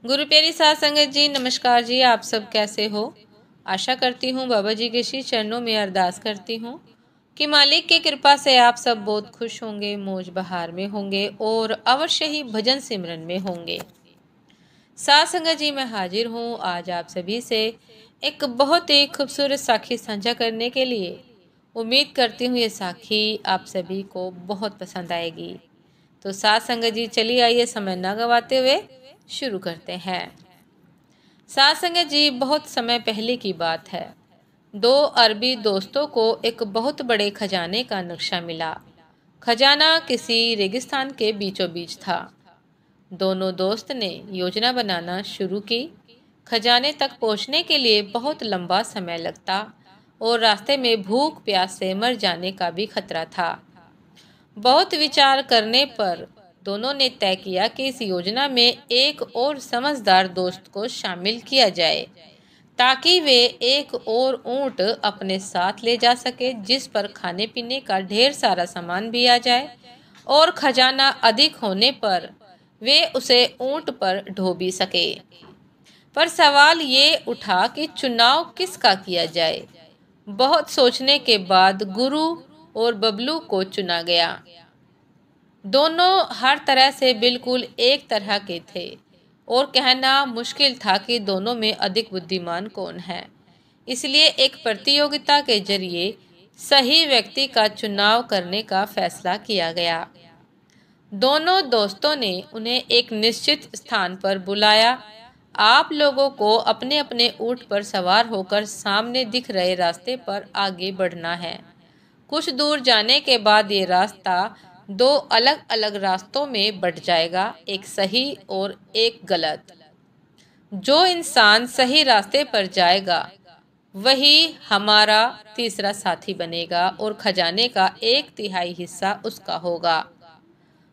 गुरु प्यारी साध संगत जी, नमस्कार जी। आप सब कैसे हो? आशा करती हूँ बाबा जी के श्री चरणों में अरदास करती हूँ कि मालिक की कृपा से आप सब बहुत खुश होंगे, मौज बहार में होंगे और अवश्य ही भजन सिमरन में होंगे। साध संगत जी, मैं हाजिर हूँ आज आप सभी से एक बहुत ही खूबसूरत साखी साझा करने के लिए। उम्मीद करती हूँ ये साखी आप सभी को बहुत पसंद आएगी। तो साध संगत जी, चलिए आइए समय न गवाते हुए शुरू करते हैं। साध संगत जी, बहुत समय पहले की बात है। दो अरबी दोस्तों को एक बहुत बड़े खजाने का नक्शा मिला। खजाना किसी रेगिस्तान के बीचों बीच था। दोनों दोस्त ने योजना बनाना शुरू की। खजाने तक पहुंचने के लिए बहुत लंबा समय लगता और रास्ते में भूख प्यास से मर जाने का भी खतरा था। बहुत विचार करने पर दोनों ने तय किया कि इस योजना में एक और समझदार दोस्त को शामिल किया जाए ताकि वे एक और ऊंट अपने साथ ले जा सके, जिस पर खाने पीने का ढेर सारा सामान भी आ जाए और खजाना अधिक होने पर वे उसे ऊंट पर ढो भी सके। पर सवाल ये उठा कि चुनाव किसका किया जाए। बहुत सोचने के बाद गुरु और बबलू को चुना गया। दोनों हर तरह से बिल्कुल एक तरह के थे और कहना मुश्किल था कि दोनों में अधिक बुद्धिमान कौन है। इसलिए एक प्रतियोगिता के जरिए सही व्यक्ति का चुनाव करने का फैसला किया गया। दोनों दोस्तों ने उन्हें एक निश्चित स्थान पर बुलाया। आप लोगों को अपने अपने ऊंट पर सवार होकर सामने दिख रहे रास्ते पर आगे बढ़ना है। कुछ दूर जाने के बाद ये रास्ता दो अलग अलग रास्तों में बट जाएगा, एक सही और एक गलत। जो इंसान सही रास्ते पर जाएगा वही हमारा तीसरा साथी बनेगा और खजाने का 1/3 हिस्सा उसका होगा।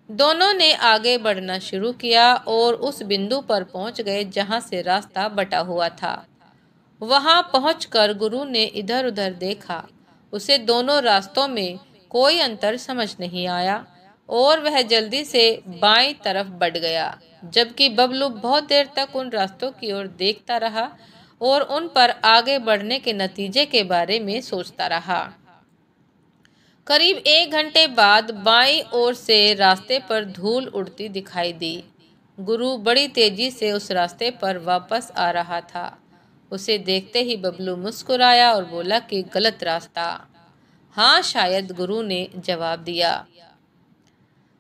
दोनों ने आगे बढ़ना शुरू किया और उस बिंदु पर पहुंच गए जहां से रास्ता बटा हुआ था। वहां पहुंचकर गुरु ने इधर उधर देखा। उसे दोनों रास्तों में कोई अंतर समझ नहीं आया और वह जल्दी से बाईं तरफ बढ़ गया, जबकि बबलू बहुत देर तक उन रास्तों की ओर देखता रहा और उन पर आगे बढ़ने के नतीजे के बारे में सोचता रहा। करीब 1 घंटे बाद बाईं ओर से रास्ते पर धूल उड़ती दिखाई दी। गुरु बड़ी तेजी से उस रास्ते पर वापस आ रहा था। उसे देखते ही बबलू मुस्कुराया और बोला कि गलत रास्ता। हाँ शायद, गुरु ने जवाब दिया।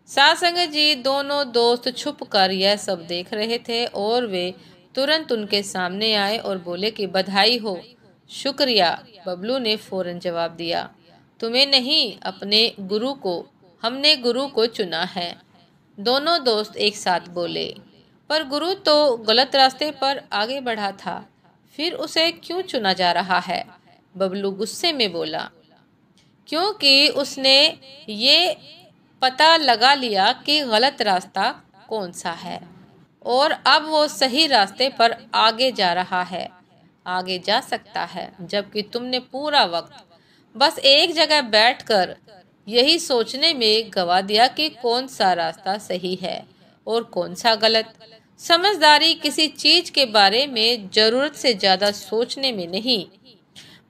साध संगत जी, दोनों दोस्त छुप कर यह सब देख रहे थे और वे तुरंत उनके सामने आए और बोले कि बधाई हो। शुक्रिया, बबलू ने फौरन जवाब दिया। तुम्हें नहीं, अपने गुरु को। हमने गुरु को चुना है। दोनों दोस्त एक साथ बोले। पर गुरु तो गलत रास्ते पर आगे बढ़ा था, फिर उसे क्यों चुना जा रहा है? बबलू गुस्से में बोला। क्योंकि उसने ये पता लगा लिया कि गलत रास्ता कौन सा है और अब वो सही रास्ते पर आगे जा रहा है, आगे जा सकता है, जबकि तुमने पूरा वक्त बस एक जगह बैठकर यही सोचने में गवा दिया कि कौन सा रास्ता सही है और कौन सा गलत। समझदारी किसी चीज के बारे में जरूरत से ज्यादा सोचने में नहीं,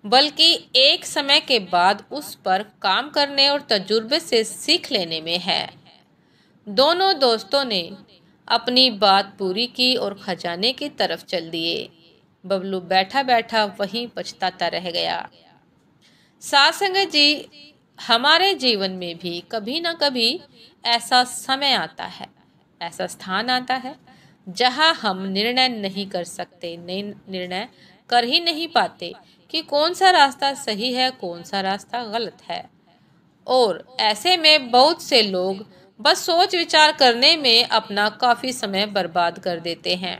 बल्कि एक समय के बाद उस पर काम करने और तजुर्बे से सीख लेने में है। दोनों दोस्तों ने अपनी बात पूरी की और खजाने की तरफ चल दिए। बबलू बैठा बैठा वहीं पछताता रह गया। साध संगत जी, हमारे जीवन में भी कभी ना कभी ऐसा समय आता है, ऐसा स्थान आता है जहां हम निर्णय नहीं कर सकते, निर्णय कर ही नहीं पाते कि कौन सा रास्ता सही है, कौन सा रास्ता गलत है। और ऐसे में बहुत से लोग बस सोच विचार करने में अपना काफी समय बर्बाद कर देते हैं,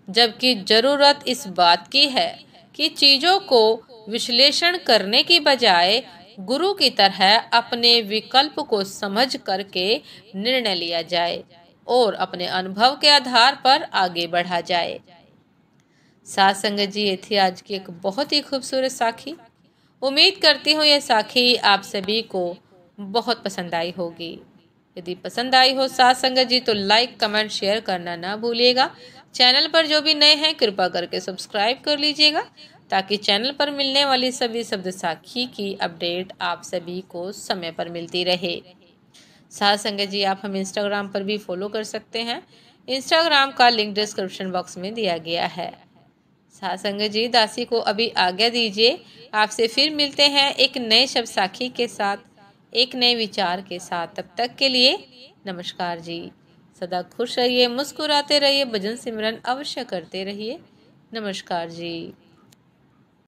जबकि जरूरत इस बात की है कि चीजों को विश्लेषण करने की बजाय गुरु की तरह अपने विकल्प को समझ करके निर्णय लिया जाए और अपने अनुभव के आधार पर आगे बढ़ा जाए। साध संगत जी, ये थी आज की एक बहुत ही खूबसूरत साखी। उम्मीद करती हूँ ये साखी आप सभी को बहुत पसंद आई होगी। यदि पसंद आई हो साथ संगत जी तो लाइक कमेंट शेयर करना ना भूलिएगा। चैनल पर जो भी नए हैं कृपा करके सब्सक्राइब कर लीजिएगा ताकि चैनल पर मिलने वाली सभी शब्द साखी की अपडेट आप सभी को समय पर मिलती रहे। साथ संगत जी आप हम इंस्टाग्राम पर भी फॉलो कर सकते हैं। इंस्टाग्राम का लिंक डिस्क्रिप्शन बॉक्स में दिया गया है। साथ संगत जी दासी को अभी आज्ञा दीजिए। आपसे फिर मिलते हैं एक नए शब्द साखी के साथ, एक नए विचार के साथ। तब तक के लिए नमस्कार जी। सदा खुश रहिए, मुस्कुराते रहिए, भजन सिमरन अवश्य करते रहिए। नमस्कार जी।